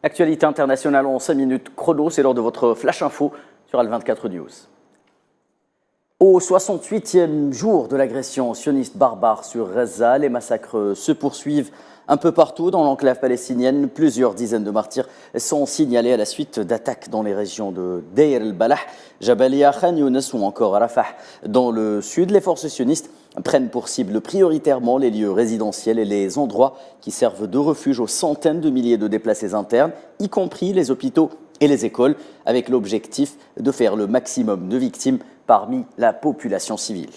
Actualité internationale en 5 minutes chrono, c'est l'heure de votre Flash Info sur Al24 News. Au 68e jour de l'agression sioniste barbare sur Gaza, les massacres se poursuivent un peu partout dans l'enclave palestinienne. Plusieurs dizaines de martyrs sont signalés à la suite d'attaques dans les régions de Deir el-Balah, Jabalia, Khan Younes ou encore Rafah. Dans le sud, les forces sionistes prennent pour cible prioritairement les lieux résidentiels et les endroits qui servent de refuge aux centaines de milliers de déplacés internes, y compris les hôpitaux et les écoles, avec l'objectif de faire le maximum de victimes parmi la population civile.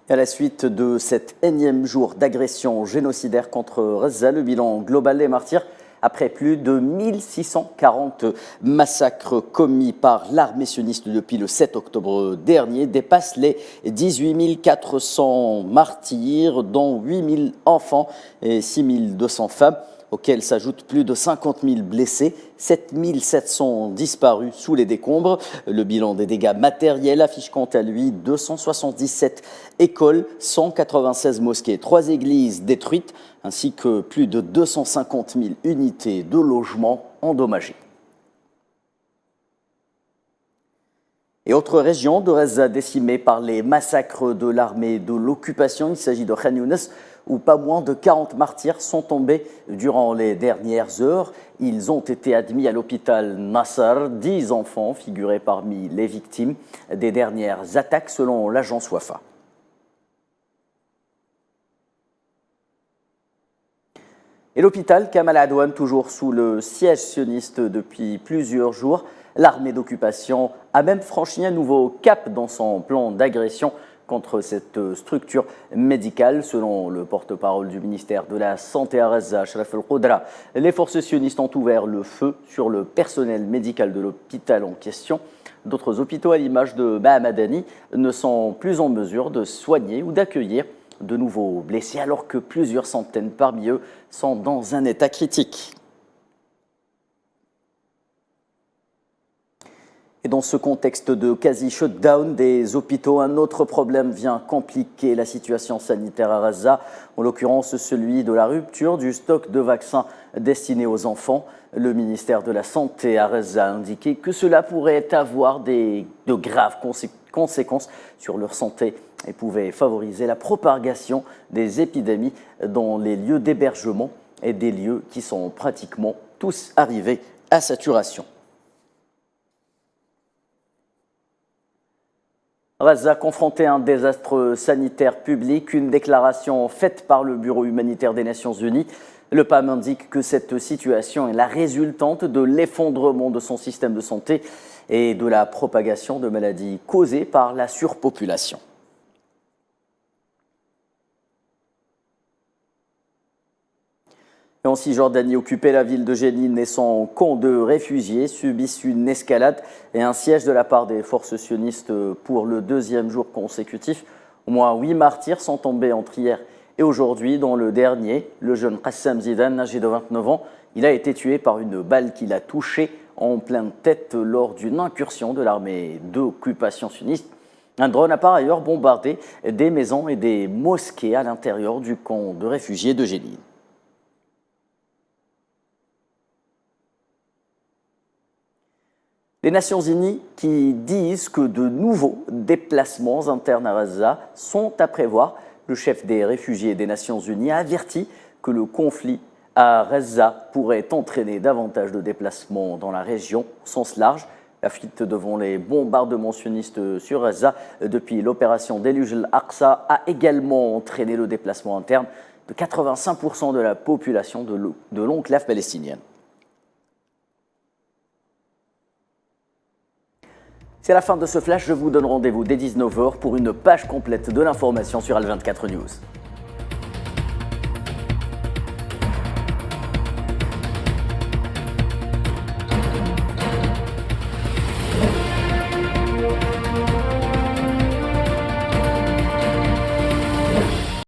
À la suite de cet énième jour d'agression génocidaire contre Gaza, le bilan global des martyrs, après plus de 1640 massacres commis par l'armée sioniste depuis le 7 octobre dernier, dépasse les 18 400 martyrs, dont 8 000 enfants et 6 200 femmes, auxquels s'ajoutent plus de 50 000 blessés, 7 700 disparus sous les décombres. Le bilan des dégâts matériels affiche quant à lui 277 écoles, 196 mosquées, 3 églises détruites, ainsi que plus de 250 000 unités de logement endommagées. Et autre région de Gaza décimée par les massacres de l'armée de l'occupation, il s'agit de Khan Younes, où pas moins de 40 martyrs sont tombés durant les dernières heures. Ils ont été admis à l'hôpital Nassar. 10 enfants figuraient parmi les victimes des dernières attaques selon l'agence Wafa. Et l'hôpital Kamal Adwan, toujours sous le siège sioniste depuis plusieurs jours. L'armée d'occupation a même franchi un nouveau cap dans son plan d'agression contre cette structure médicale. Selon le porte-parole du ministère de la Santé à Gaza, Ashraf El-Qudra, les forces sionistes ont ouvert le feu sur le personnel médical de l'hôpital en question. D'autres hôpitaux, à l'image de Bahamadani, ne sont plus en mesure de soigner ou d'accueillir de nouveaux blessés, alors que plusieurs centaines parmi eux sont dans un état critique. Et dans ce contexte de quasi-shutdown des hôpitaux, un autre problème vient compliquer la situation sanitaire à Gaza, en l'occurrence celui de la rupture du stock de vaccins destinés aux enfants. Le ministère de la Santé à Gaza a indiqué que cela pourrait avoir de graves conséquences sur leur santé et pouvait favoriser la propagation des épidémies dans les lieux d'hébergement et des lieux qui sont pratiquement tous arrivés à saturation. Gaza confronté à un désastre sanitaire public, une déclaration faite par le Bureau humanitaire des Nations Unies. Le PAM indique que cette situation est la résultante de l'effondrement de son système de santé et de la propagation de maladies causées par la surpopulation. En Cisjordanie occupée, la ville de Jénine et son camp de réfugiés subissent une escalade et un siège de la part des forces sionistes pour le deuxième jour consécutif. Au moins 8 martyrs sont tombés entre hier et aujourd'hui. Dans le dernier, le jeune Qassam Zidan, âgé de 29 ans, il a été tué par une balle qui l'a touché en pleine tête lors d'une incursion de l'armée d'occupation sioniste. Un drone a par ailleurs bombardé des maisons et des mosquées à l'intérieur du camp de réfugiés de Jénine. Les Nations Unies qui disent que de nouveaux déplacements internes à Gaza sont à prévoir. Le chef des réfugiés des Nations Unies a averti que le conflit à Gaza pourrait entraîner davantage de déplacements dans la région au sens large. La fuite devant les bombardements sionistes sur Gaza depuis l'opération Déluge al-Aqsa a également entraîné le déplacement interne de 85% de la population de l'enclave palestinienne. C'est la fin de ce flash, je vous donne rendez-vous dès 19 h pour une page complète de l'information sur Al24 News.